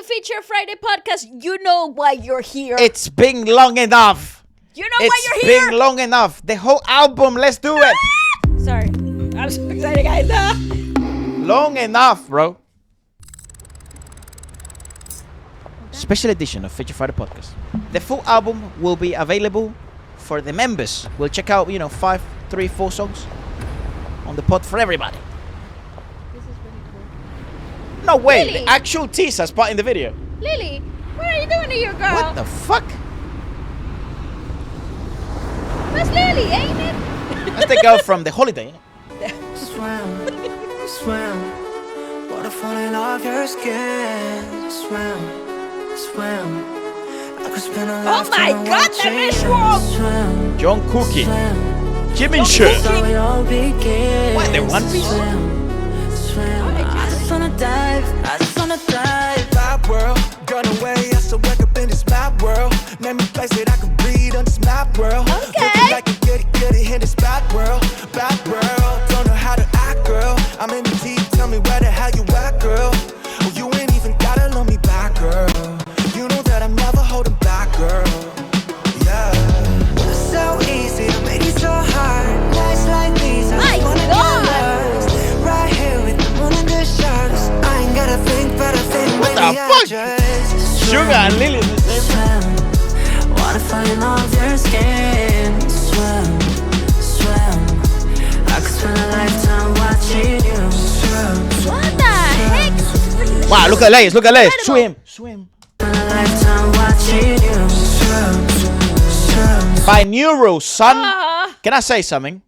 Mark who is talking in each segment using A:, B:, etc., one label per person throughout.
A: Feature Friday podcast. You know why you're here.
B: It's been long enough.
A: You know why you're here.
B: It's been long enough. The whole album. Let's do it.
A: Sorry. I'm so excited, guys.
B: Long enough, bro. Special edition of Feature Friday podcast. The full album will be available for the members. We'll check out, 5, 3, 4 songs on the pod for everybody.
A: This is really cool.
B: No way.
A: Lily.
B: The actual teaser's part in the video.
A: Lily, what are you doing to your girl?
B: What the fuck?
A: That's Lily, ain't it?
B: That's the girl from The Holiday.
C: Swim, swim, waterfall in off your skin. Swim, swim. I could spend a
A: Oh my
C: lifetime
A: God, the
C: watching you
A: visual!
C: swim,
B: John Cookie.
C: swim.
B: Jimin shirt.
C: That's how it all begins.
B: What, the One Piece?
C: Swim, swim. I just wanna dive. I just wanna dive.
D: Map world, gone away. I still wake up in this map world. Name a place that I can breathe on this map world.
A: Okay.
D: Looking like a goody in this bad world. Bad world, don't know how to act, girl. I'm in the deep, tell me where the hell you at, girl. Oh, you ain't even gotta love me back, girl. You know that I'm never holding back, girl. Yeah. It's so easy to make it so hard. Nights like these, I
A: My
D: just wanna
A: God.
D: get lost. Right here with the moon and the stars. I ain't gotta think, but I think
B: What
D: maybe
B: the
D: I
B: fuck?
D: just
B: Sugar and Lily in the same.
C: Swim, water falling off your skin. Swim, swim. I could spend a lifetime watching you swim.
A: What the heck?
B: Wow, look at Lace. Look at Lace.
A: Incredible.
B: Swim.
C: Spend a lifetime watching you swim, swim.
B: By Neuro, son.
A: Ah.
B: Can I say something?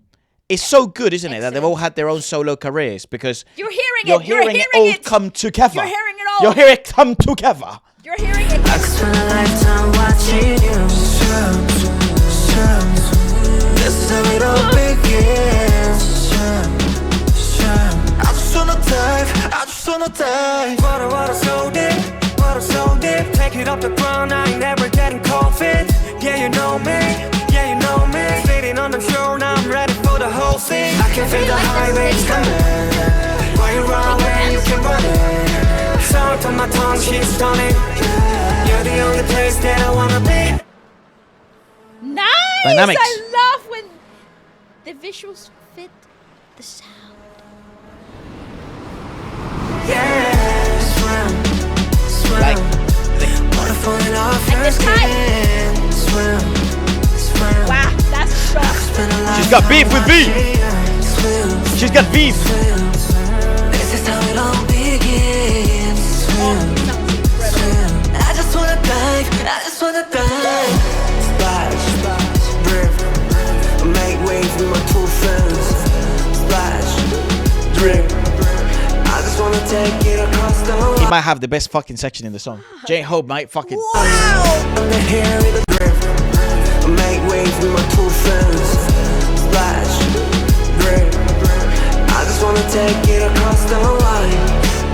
B: It's so good, isn't it, that they've all had their own solo careers because
A: You're hearing
B: you're
A: it.
B: hearing it all come together.
A: You're hearing it all.
B: You're hearing it come together.
A: You're hearing it.
C: I could spend a lifetime watching you swim, swim. This is how it all begins. Swim, swim.
D: I just wanna dive, I just wanna dive. Water so deep, water so deep. Take it off the ground, I ain't never getting cold feet. Yeah, you know me, yeah, you know me. Sitting on the shore, now I'm ready for the whole thing. I can feel the high waves coming. While you run away, you can run it. Salt on my tongue, she's stunning. You're the only place that I wanna be.
A: Nice.
B: Dynamics.
A: I love when the visuals fit the sound.
C: Yeah, swim, swim.
B: Like,
C: Water falling off
A: Like
C: your
A: this time.
C: skin. Swim, swim.
A: Wow, that's strong.
C: Spend a
B: She's got
C: lifetime
B: beef with me.
C: watching you swim,
B: she's got beef.
C: swim. This is how it all begins. Swim, swim. I just wanna dive. I just wanna dive. Splash, splash, drip. Make waves with my two friends. Splash, drip. I just wanna take it across the
B: He
C: line.
B: might have the best fucking section in the song. J-Hope might fucking.
C: I'm the hair in the drip. Make waves with my two friends. Splash, drip. I just wanna take it across the line.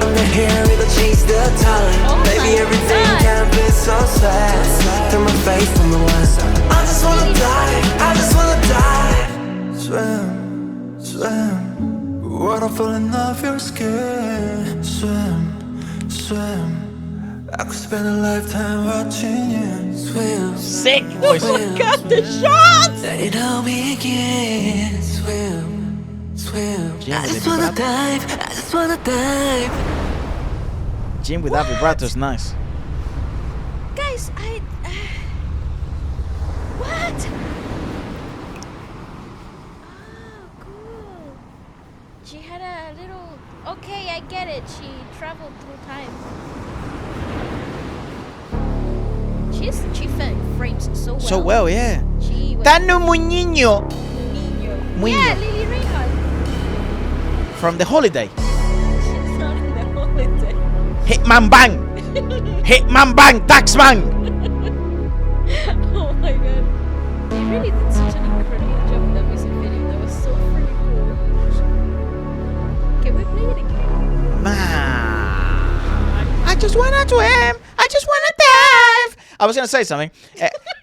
C: I'm the hair in the chase the time.
A: Oh
C: Baby,
A: my
C: everything
A: God.
C: can be so sad. Turn my face from the west. I just wanna die. I just wanna die.
D: Swim, swim, water falling off your skin. Swim, swim, I could spend a lifetime watching you.
C: Swim,
B: Sick voice.
A: Oh my God, the shots.
C: let it all begin. Swim, swim.
B: Jim
C: I
B: with
C: just
B: the
C: wanna
B: vibrato.
C: dive. I just wanna dive.
B: Jim with that vibrato is nice.
A: Guys, what? Oh, cool. She had a little. Okay, I get it. She traveled through time. She frames it so well.
B: So well, yeah.
A: She was
B: Tano Muñiño
A: Niño.
B: Muño.
A: Yeah, Lily Reinhardt.
B: from The Holiday.
A: She's not in the holiday.
B: Hitman Bang. Hitman Bang. Taxman.
A: Oh my God. They really did such an incredible job in that music video. That was so freaking cool. Can we play it again?
B: Man. I just wanna swim. I just wanna dive. I was gonna say something.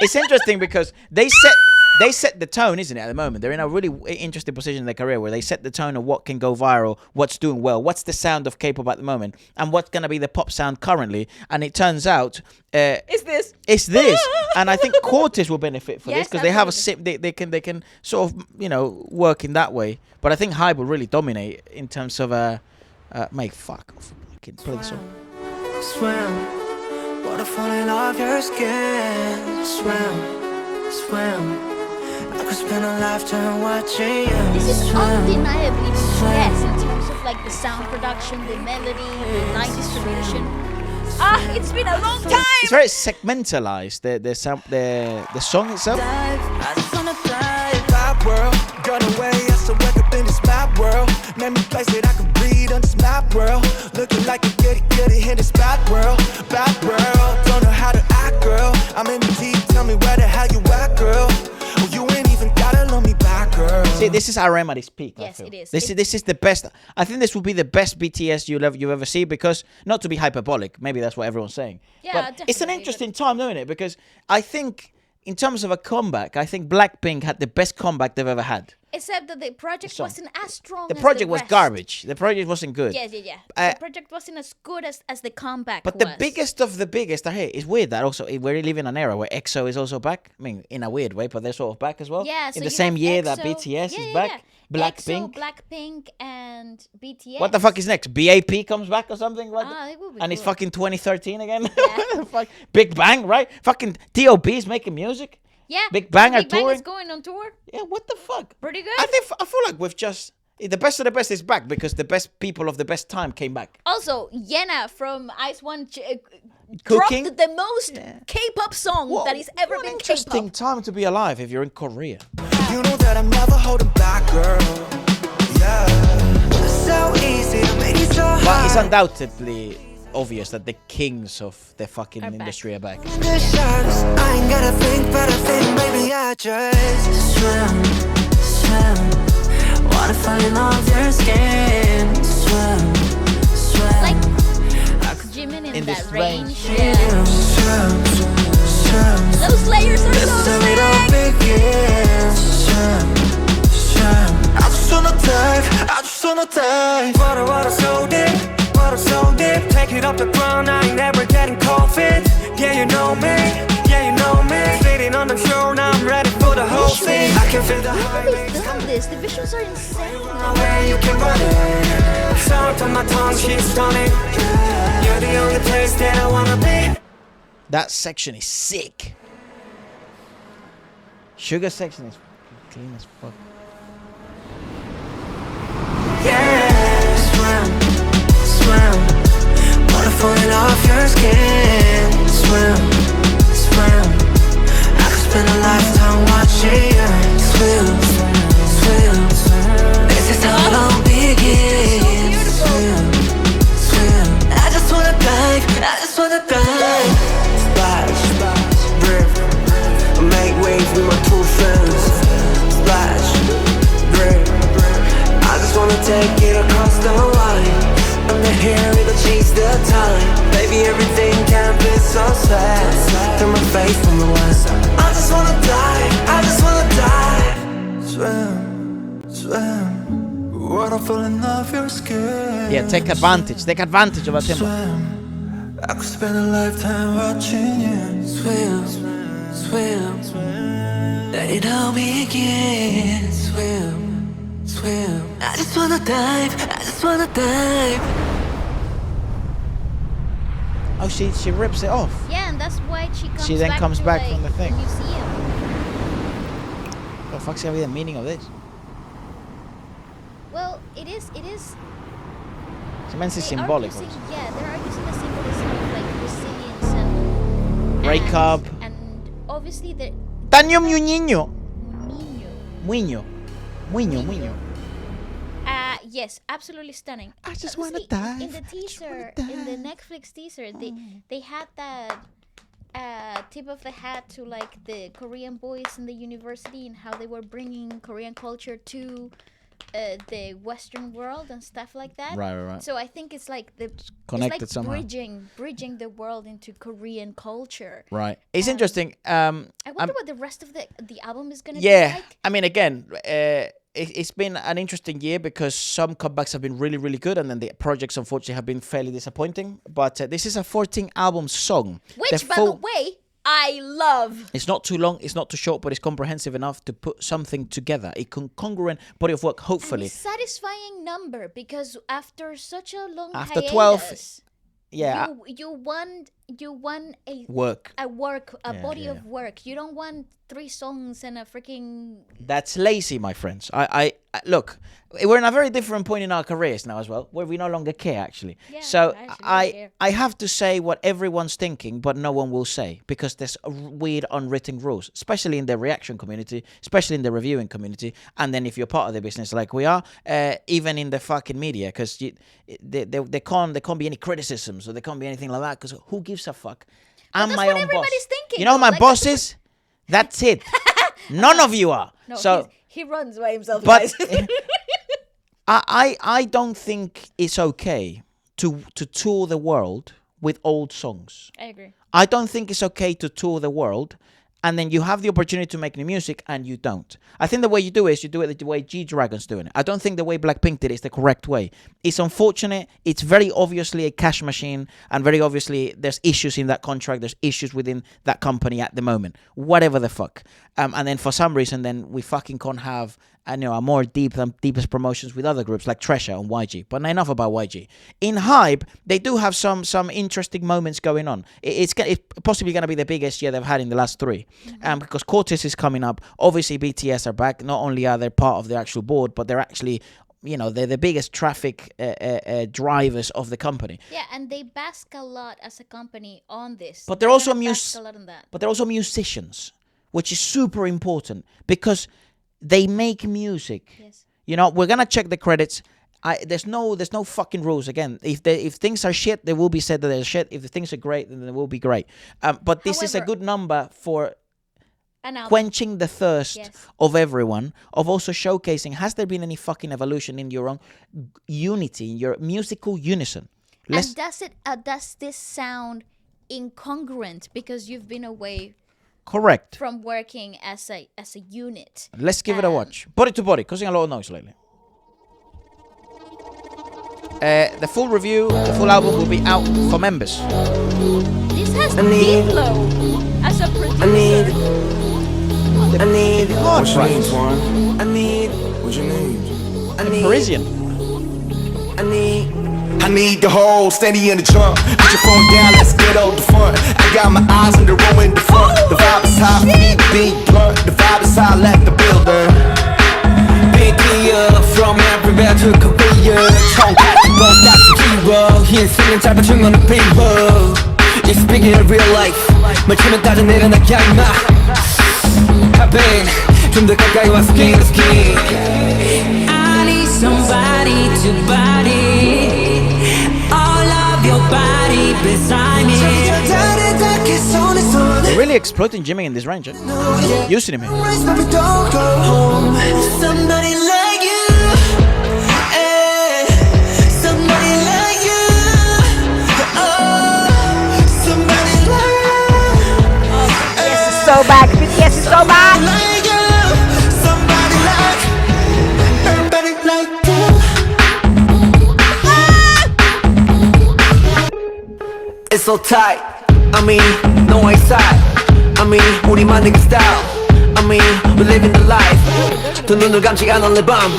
B: It's interesting because they set they set the tone, isn't it? At the moment, they're in a really interesting position in their career where they set the tone of what can go viral, what's doing well, what's the sound of K-pop at the moment, and what's gonna be the pop sound currently. And it turns out,
A: It's this.
B: it's this, and I think Quarters will benefit for this
A: Yes,
B: because they have a
A: absolutely.
B: they can sort of work in that way. But I think Hype will really dominate in terms of mate, fuck off, fucking play the song.
D: Swim, waterfalling off your skin. Swim. I could spend a lifetime watching you.
A: This is
D: swim.
A: undeniably BTS in terms of like the sound production, the melody, the line distribution. It's been a long time.
B: It's very segmentalized. The song itself.
D: I just wanna dive. Bad world, got away. I still wake up in this bad world. Name me place that I can breathe on this map world. Looking like a goody in this bad world. Bad world, don't know how to act, girl. I'm in the deep. Tell me where the hell you at, girl. Oh, you ain't even gotta love me back, girl.
B: See, this is RM at its peak.
A: Yes,
B: I feel.
A: it is.
B: This is the best. I think this will be the best BTS you ever see because not to be hyperbolic, maybe that's what everyone's saying.
A: Yeah,
B: but it's an
A: definitely,
B: interesting time, isn't it? Because I think in terms of a comeback, I think Blackpink had the best comeback they've ever had.
A: Except that the project
B: song.
A: wasn't as strong
B: The
A: as
B: project was
A: rest.
B: garbage. The project wasn't good.
A: Yeah.
B: Uh,
A: The project wasn't as good as the comeback
B: But
A: was.
B: the biggest of the biggest, I hear, it's weird that also we live in an era where EXO is also back. I mean, in a weird way, but they're sort of back as well.
A: Yeah, so
B: in the
A: you
B: same
A: have
B: year that
A: EXO
B: BTS
A: yeah,
B: is
A: yeah,
B: back.
A: yeah.
B: Blackpink.
A: EXO, Blackpink, and BTS.
B: What the fuck is next? BAP comes back or something? Like
A: It would be
B: and it's
A: cool.
B: fucking 2013 again.
A: Yeah.
B: Fuck. Big Bang, right? Fucking T.O.B. is making music.
A: Yeah.
B: Big Bang are
A: Big Bang
B: touring.
A: is going on tour.
B: Yeah, what the fuck?
A: Pretty good.
B: I feel like we've just the best of the best is back because the best people of the best time came back.
A: Also, Yena from Ice One
B: Cooking?
A: dropped the most K-pop song that has ever
B: what
A: been
B: an interesting
A: K-pop.
B: time to be alive if you're in Korea.
D: You know that I'm never holding back, girl. Yeah. It's so easy to make it so hard.
B: But it's undoubtedly obvious that the kings of the fucking
A: Are back.
B: industry are back.
D: The sharks, I ain't gotta think, but I think maybe I just swim. Water falling off your skin. Swim.
A: Like Jimin in
B: this
A: that
B: rain.
A: range. Yeah.
D: Swim.
A: Those layers are
D: This
A: so
D: is how it all
A: sick.
D: begins. Swim. I just wanna dive. Water so deep. Take it off the ground, I ain't never getting cold feet. Yeah, you know me. Sitting on the shore, now I'm ready for the whole thing. I can feel the
A: How have
D: heartbeats
A: they done this? The visuals are insane.
D: where you can run it. Sound on my tongue, she's stunning. You're the only place that I wanna be.
B: That section is sick. Sugar section is clean as fuck.
D: Yeah, swim. Water falling off your skin. Swim. I could spend a lifetime watching you swim. This is how it all begins. Swim. I just wanna dive. Splash, rip. Make waves with my two friends. Splash, rip. I just wanna take it across the line. I'm the hair, it'll change the time. Baby, everything can be so sad. Turn my face from the west. I just wanna dive. Swim. Water falling off your skin.
B: Yeah, take advantage of a timber.
D: Swim. I could spend a lifetime watching you swim. Let it all begin. Swim. I just wanna dive.
B: Oh, she rips it off.
A: Yeah, and that's why she
B: then
A: back
B: comes
A: to,
B: back
A: like,
B: from the thing.
A: museum.
B: What the fuck's gonna be the meaning of this?
A: Well, it is.
B: It's immensely
A: They are
B: symbolic.
A: using-
B: also.
A: Yeah, they are using the symbolism of like resilience and
B: Breakup.
A: and obviously the
B: Daño mi niño.
A: niño.
B: Muño.
A: Yes, absolutely stunning.
B: I just
A: Obviously,
B: wanna dive.
A: In the
B: I just
A: teaser,
B: wanna
A: in the
B: dive.
A: Netflix teaser, they had that tip of the hat to like the Korean boys in the university and how they were bringing Korean culture to the Western world and stuff like that.
B: Right.
A: So I think it's like
B: Connected
A: it's like
B: somehow.
A: bridging the world into Korean culture.
B: Right. It's interesting.
A: I wonder what the rest of the album is gonna be
B: Yeah,
A: like.
B: I mean, again, it's been an interesting year because some comebacks have been really, really good, and then the projects, unfortunately, have been fairly disappointing. But this is a 14-album song.
A: Which, by the way, I love.
B: It's not too long, it's not too short, but it's comprehensive enough to put something together. A congruent body of work, hopefully.
A: And a satisfying number, because after such a long
B: After
A: hiatus,
B: 12, yeah,
A: you want a
B: work.
A: a body of work. You don't want 3 songs and a freaking.
B: That's lazy, my friends. I look, we're in a very different point in our careers now as well, where we no longer care, actually.
A: Yeah,
B: So
A: I care.
B: I have to say what everyone's thinking, but no one will say, because there's weird unwritten rules, especially in the reaction community, especially in the reviewing community, and then if you're part of the business like we are, even in the fucking media, because there can't be any criticisms, or there can't be anything like that, because who gives a fuck? I'm
A: that's
B: my
A: what
B: own boss.
A: everybody's thinking,
B: You know who
A: though,
B: my
A: like,
B: boss is? That's it. None of you are.
A: No,
B: So.
A: he runs by himself,
B: But
A: guys.
B: I don't think it's okay to tour the world with old songs.
A: I agree.
B: I don't think it's okay to tour the world and then you have the opportunity to make new music and you don't. I think the way you do it is you do it the way G-Dragon's doing it. I don't think the way Blackpink did it is the correct way. It's unfortunate. It's very obviously a cash machine, and very obviously there's issues in that contract. There's issues within that company at the moment. Whatever the fuck. And then for some reason, then we fucking can't have a more deepest promotions with other groups like Treasure and YG. But enough about YG. In Hype, they do have some interesting moments going on. It's possibly going to be the biggest year they've had in the last 3. Because Cortez is coming up. Obviously, BTS are back. Not only are they part of the actual board, but they're actually, they're the biggest traffic drivers of the company.
A: Yeah, and they bask a lot as a company on this.
B: But they're also
A: bask a lot on that.
B: But they're also musicians, which is super important because they make music.
A: Yes.
B: We're gonna check the credits. There's no fucking rules. Again, if things are shit, they will be said that they're shit. If the things are great, then they will be great. But this is a good number for quenching the thirst of everyone, of also showcasing, has there been any fucking evolution in your own unity, in your musical unison?
A: And does this sound incongruent because you've been away
B: Correct.
A: from working as a unit?
B: Let's give it a watch. Body to body, causing a lot of noise lately. The full review, the full album will be out for members.
A: This has Diplo as a producer.
C: I need
B: God,
D: What you
B: right.
D: need, Twan? I need what you need.
B: Parisian.
C: I need the whole steady in the trunk. Put your phone down, let's get on the front. I got my eyes on the row in the front. The vibe is high, feet big blunt. The vibe is high, let the builder. Big deal from everywhere to Korea. 청같은 거 딱히 키워. 흰색은 짧은 중간은 비워. It's big in real life. 말치면 따져 내려나게 임마. I've been 좀더 가까이 와 skin to skin. I need somebody to body all of your body beside me.
B: They're really exploiting Jimmy in this range. Using him here.
C: Somebody like you, somebody like you, somebody like you.
A: So back. BTS is so back.
C: Like you, somebody like, everybody like you. It's so tight. I mean, no way side. I mean, 우리만의 그 style. I mean, we're living the life. 두 눈을 감지 않은 내 밤.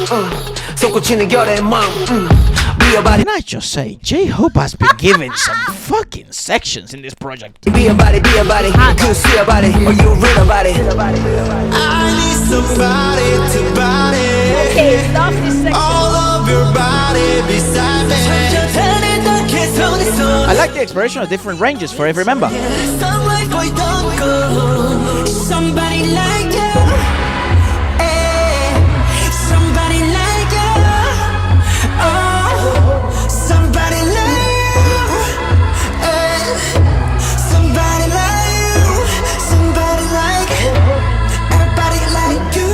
C: 솟구치는 결의 맘. Be a body,
B: Can I just say, J-Hope has been given some fucking sections in this project.
C: be a body, be a body. You could see a body, or you read about it. I need somebody to body.
A: Okay, stop this section.
C: All of your body beside me.
B: I like the exploration of different ranges for every member.
C: Somebody like you. Somebody like you. Oh, somebody like you. Somebody like you. Somebody like everybody like you.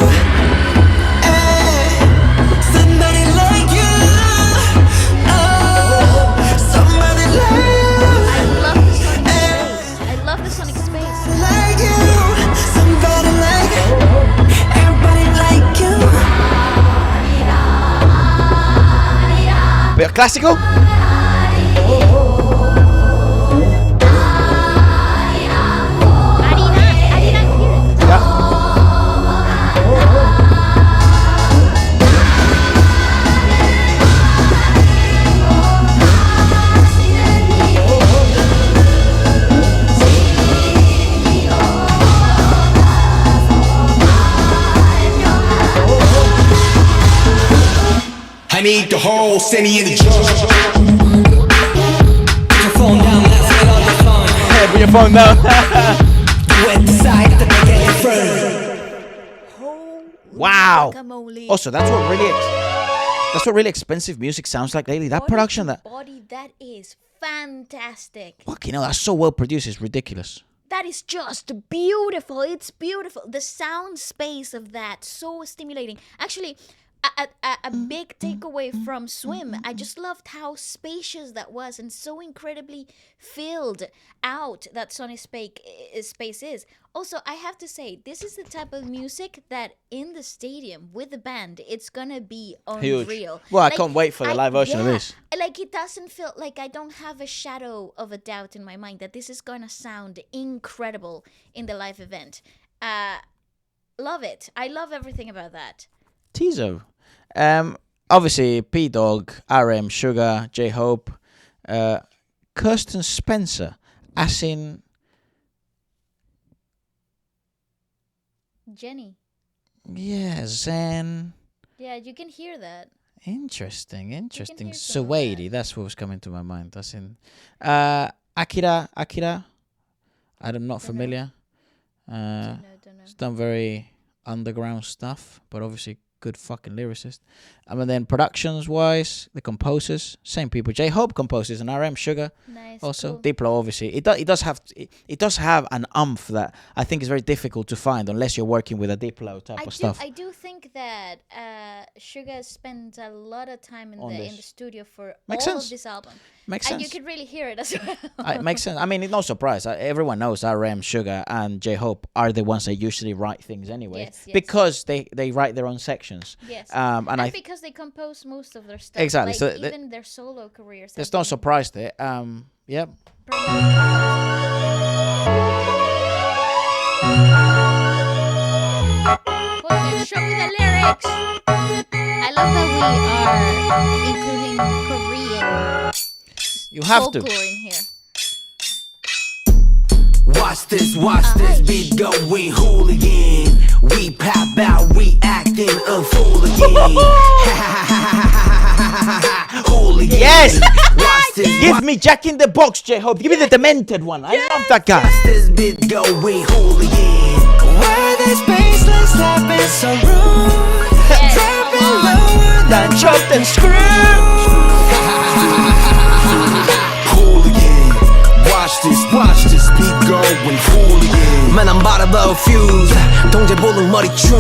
B: classical?
A: ARIRANG, hear it.
B: Yeah.
D: I need the whole city in the jar. Put your phone down, let's get on the phone.
B: Hey, put your phone down.
D: Wet side to make it firm.
B: Wow.
A: Guacamole.
B: Also, that's what really expensive music sounds like lately. That production, that
A: body, that is fantastic.
B: fucking hell, that's so well produced. It's ridiculous.
A: That is just beautiful. It's beautiful. The sound space of that, so stimulating. Actually, a big takeaway from Swim. I just loved how spacious that was and so incredibly filled out that Sony space is. Also, I have to say, this is the type of music that in the stadium with the band, it's gonna be
B: Huge.
A: unreal.
B: Well, I can't wait for the live version of this.
A: Like, it doesn't feel like I don't have a shadow of a doubt in my mind that this is gonna sound incredible in the live event. Love it. I love everything about that.
B: Tizo. Obviously, P Dog, RM, Sugar, J Hope, Kirsten Spencer, as in
A: Jenny.
B: yeah, Zen.
A: Yeah, you can hear that.
B: Interesting.
A: hear some of
B: Suwaidi, that's what was coming to my mind. That's in Akira. I'm not familiar.
A: Don't know.
B: It's done very underground stuff, but obviously good fucking lyricist. And then productions wise, the composers, same people. J Hope composes and RM, Sugar
A: Nice.
B: also.
A: Cool.
B: Diplo obviously. It does have an umph that I think is very difficult to find unless you're working with a Diplo type of stuff.
A: I do think that Suga spent a lot of time in the studio for
B: Makes
A: all
B: sense.
A: of this album.
B: Makes
A: And
B: sense.
A: you could really hear it as well.
B: It makes sense. I mean, it's no surprise. Everyone knows RM, Sugar, and J Hope are the ones that usually write things anyway,
A: Yes.
B: because they write their own sections.
A: Yes.
B: And
A: because they compose most of their stuff.
B: Exactly,
A: Like,
B: so
A: even their solo careers.
B: there's
A: have
B: no
A: been
B: surprise there. Yep.
A: Well, show me the lyrics. I love that we are including Korean
B: You have
A: folklore
B: to.
A: in here.
D: Watch this beat going hooligan. We pop out, we acting a fool again. Hooligan.
B: Yes!
D: Watch this,
B: Give me Jack in the Box, J Hope. Give me the demented one. I love that guy.
D: watch this beat going hooligan. Why this baseline slapping so rude? Dropping lower than chopped and screwed. Hooligan. Watch this beat going hooligan. Man, I'm about to blow a fuse. 동제 볼은 머리춤.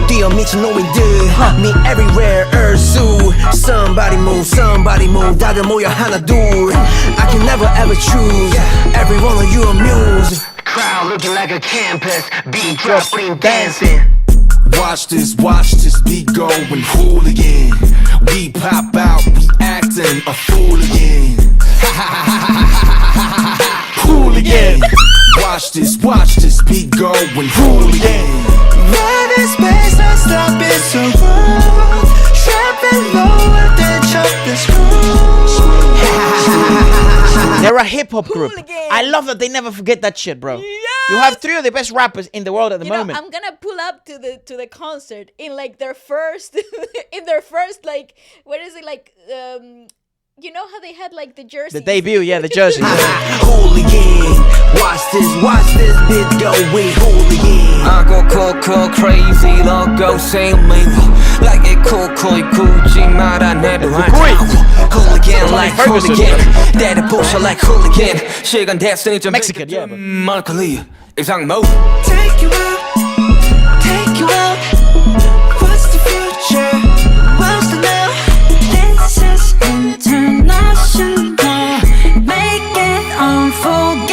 D: 뛰어 미친 노인들. Me everywhere, Ursu. Somebody move, 다들 모여 하나 둘. I can never ever choose. Every one of you amused. Crowd looking like a campus. Beat dropping, dancing. Watch this beat going hooligan. We pop out, we acting a fool again. Hooligan. Watch this beat going hooligan. Run in space, I stop it so wrong. Trapping lower than chop and screw.
B: They're a hip hop group.
A: Hooligan.
B: I love that they never forget that shit, bro. You have three of the best rappers in the world at the moment.
A: I'm gonna pull up to the concert in like their first like what is it like you know how they had like the jersey.
B: The debut, yeah, the jersey.
D: Hooligan. Watch this bit go with hooligan. I go crazy, logo same me. Like it cool, Gucci, 말아내도 hooligan like hooligan. Daddy bullshit like hooligan. 시간 됐으니 좀
B: Mexican, yeah, but
D: 말걸리 이상모. Take you out. What's the future? What's the now? This is international. Make it unforgettable.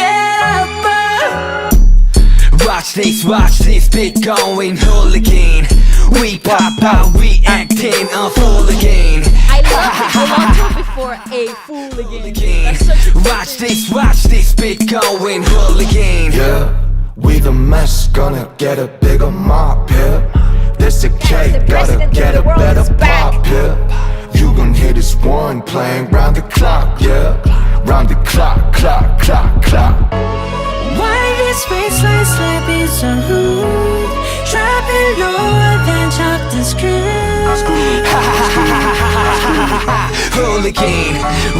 D: Watch this beat going hooligan.
C: We pop out, we acting a fool again.
A: I love it. Go on to before a fool again. That's such a
C: Watch this beat going hooligan.
D: Yeah, we the mess, gonna get a bigger mop, yeah. This a cake,
A: the
D: gotta
A: president
D: get
A: of
D: a
A: the world
D: better
A: is back.
D: pop, yeah. You gon' hear this one playing round the clock, yeah. Round the clock, clock, clock, clock.
E: Why this baseline slap is so rude? Drop it lower than chop the screw.
C: Hooligan,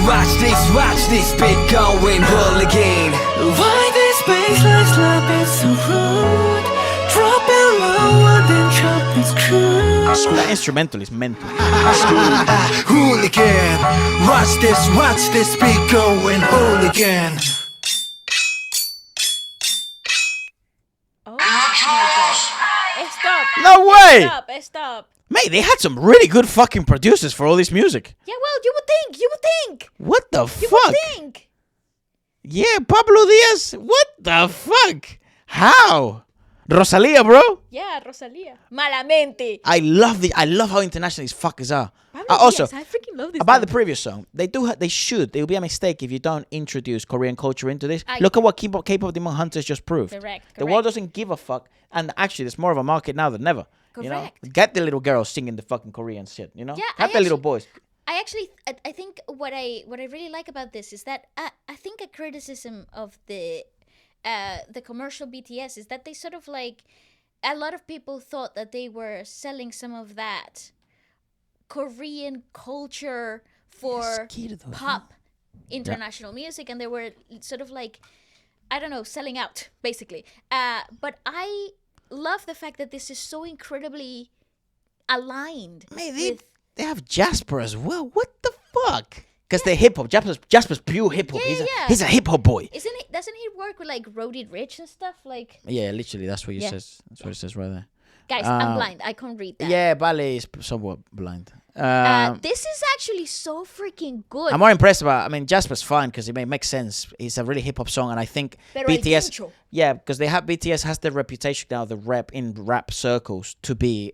C: watch this beat going hooligan.
E: Why this baseline slap is so rude? Drop it lower than chop the screw.
B: That instrumental is mental.
D: Hooligan, watch this beat going hooligan.
A: Oh my god. Stop.
B: No way!
A: Stop.
B: Mate, they had some really good fucking producers for all this music.
A: Yeah, well, you would think.
B: What the
A: You
B: fuck?
A: would think.
B: Yeah, Pablo Diaz. What the fuck? How? Rosalia, bro.
A: Yeah, Rosalia. Malamente.
B: I love how international these fuckers are.
A: Pablo
B: Also,
A: Diaz, I freaking love this
B: about
A: guy.
B: the previous song, it would be a mistake if you don't introduce Korean culture into this.
A: I-
B: Look at what K-pop Demon Hunters just proved.
A: Correct,
B: The world
A: correct.
B: doesn't give a fuck, and actually, there's more of a market now than ever. You know,
A: Correct.
B: get the little girls singing the fucking Korean shit. You know,
A: Yeah,
B: have
A: I
B: the little
A: actually-
B: boys.
A: I think what I really like about this is that I think a criticism of the commercial BTS is that they sort of like, a lot of people thought that they were selling some of that Korean culture for pop international music, and they were sort of like, I don't know, selling out basically. But I love the fact that this is so incredibly aligned with.
B: They have Jasper as well. What the fuck? Because they're hip hop. Jasper's pure hip hop.
A: Yeah.
B: He's a hip hop boy.
A: Doesn't he work with like Roddy Ricch and stuff? Like,
B: Yeah, literally, that's what it
A: Yeah.
B: says. That's what it says right there.
A: guys, I'm blind. I can't read that.
B: Yeah, Ballet is somewhat blind.
A: This is actually so freaking good.
B: I'm more impressed about. I mean, Jasper's fine because it makes sense. It's a really hip hop song, and I think
A: Pero
B: BTS.
A: el intro.
B: Yeah, because BTS has the reputation now, the rap circles, to be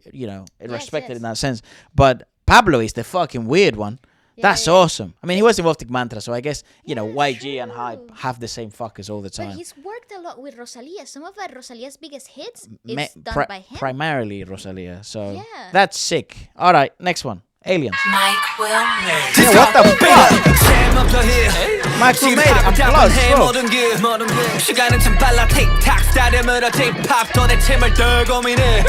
B: respected
A: yes.
B: in that sense. But Pablo is the fucking weird one. That's awesome. I mean, he was involved in Mantra, so I guess YG and Hype have the same fuckers all the time.
A: But he's worked a lot with Rosalia. Some of Rosalia's biggest hits
B: Ma-
A: is done by him.
B: Primarily Rosalia. So
A: Yeah.
B: that's sick. All right, next one. Aliens.
E: Mike will
B: Yeah, what the fuck? Michael made it. I'm close, bro.
C: 시간은 참 빨라 틱탁 스타일으로 힙합 도대체 뭘 더 고민해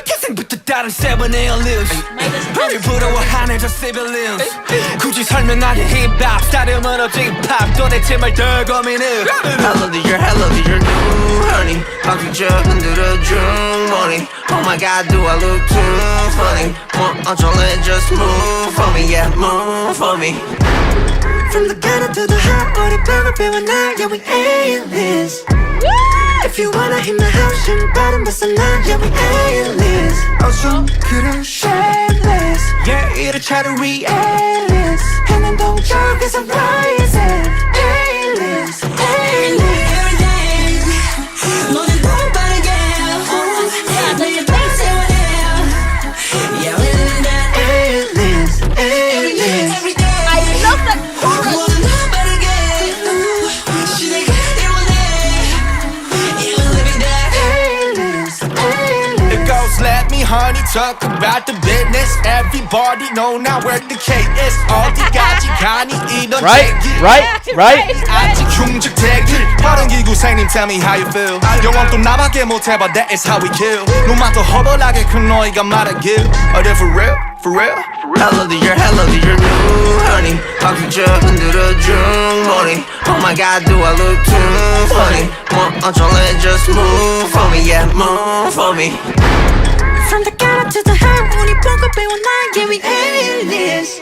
C: 태생부터 다른 seven aliens 별 부러워하네 저 civilians 굳이 설명하기 힙합 스타일으로 힙합 도대체 뭘 더 고민해 Hello dear new honey 방귀져 흔들어줘 money Oh my god do I look too funny 뭐 어쩔래 just move for me yeah move for me
E: From the ghetto to the hot, 우리 벽을 배워나, yeah we aliens. If you wanna hit my house, 신발은 벗어나, yeah we aliens.
D: 어쩜 그래 shameless.
E: Yeah, 이를 차려 we aliens. 해는 동쪽에서 rising. Aliens, aliens. 너는 더 빠르게, 너의 face yeah we living that. Aliens, aliens. Every day.
A: I love that chorus.
D: It goes, let me honey talk about the business. Everybody know now where the K is. 어디까지 가니 이런
B: Right?
D: 얘기.
B: Right?
D: 아직 충직되길 빠른 기구생님 tell me how you feel 영원 또 나밖에 못해 but that is how we kill 눈만 더 허벌하게 큰 너희가 말하길 Are they for real? For real?
C: Hello dear new honey 방귀져 흔들어줘 money Oh my god do I look too funny 뭐 어쩔래 just move for me yeah move for me
E: From the ghetto to the high, 우리 벽을 배워나, yeah we aliens.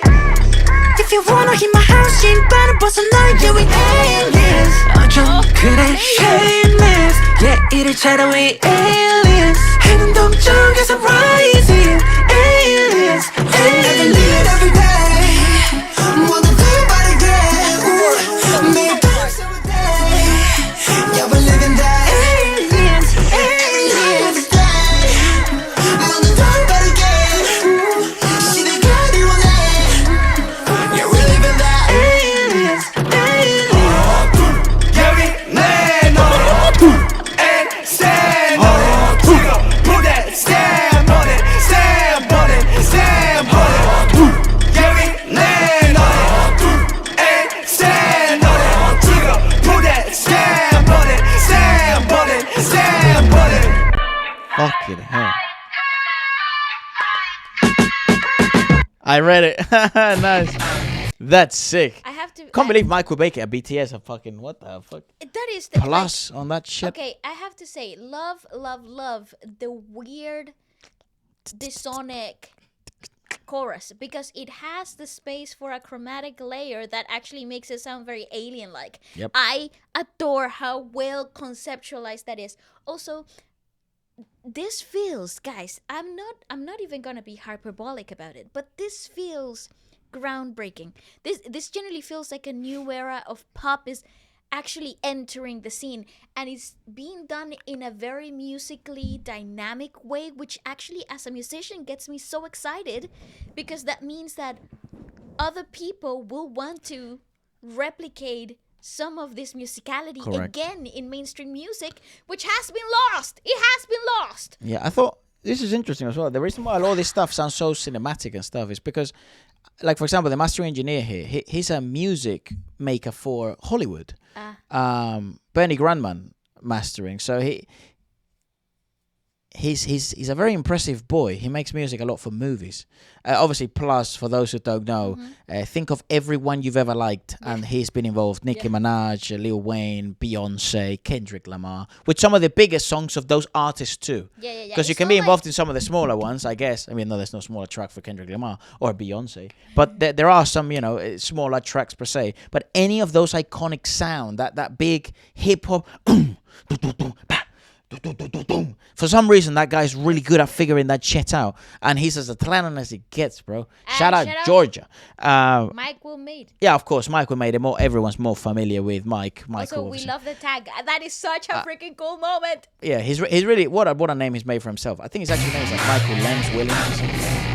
E: If you wanna hit my house, 신발은 벗어나, yeah we aliens. 어쩜 그래 shameless. Yeah 이를 차려 we aliens. 해는 동쪽에서 rising. Aliens, aliens.
C: every day 모두 빠르게 매일 밤새 every day Yeah we're living that
E: Aliens, aliens.
C: every day 모두 빠르게
B: fucking hell. I read it. Nice. That's sick.
A: I have to.
B: Can't believe Michael Baker at BTS are fucking what the fuck?
A: That is the
B: Plus on that shit.
A: Okay, I have to say, love the weird dissonic chorus because it has the space for a chromatic layer that actually makes it sound very alien-like.
B: Yep.
A: I adore how well conceptualized that is. Also, this feels, guys, I'm not even gonna be hyperbolic about it, but this feels groundbreaking. This generally feels like a new era of pop is actually entering the scene, and it's being done in a very musically dynamic way, which actually as a musician gets me so excited because that means that other people will want to replicate some of this musicality
B: Correct.
A: again in mainstream music, which has been lost. It has been lost.
B: Yeah, I thought this is interesting as well. The reason why all this stuff sounds so cinematic and stuff is because, like, for example, the mastering engineer here, he's a music maker for Hollywood. Bernie Grandman mastering. So he's a very impressive boy. He makes music a lot for movies. Obviously, plus, for those who don't know, think of everyone you've ever liked, and he's been involved. Nicki Minaj, Lil Wayne, Beyonce, Kendrick Lamar, with some of the biggest songs of those artists too.
A: Yeah.
B: Because you can be involved in some of the smaller ones, I guess. I mean, no, there's no smaller track for Kendrick Lamar or Beyonce. But there are some, smaller tracks per se. But any of those iconic sound, that big hip-hop... For some reason, that guy's really good at figuring that shit out, and he's as talented as he gets, bro. Shout out Georgia.
A: Mike Will Made.
B: Yeah, of course, Michael made it more. Everyone's more familiar with Mike.
A: Also, we
B: obviously.
A: love the tag. That is such a freaking cool moment.
B: Yeah, he's really what a name he's made for himself. I think his actual name is like Michael Lenz Williams or something.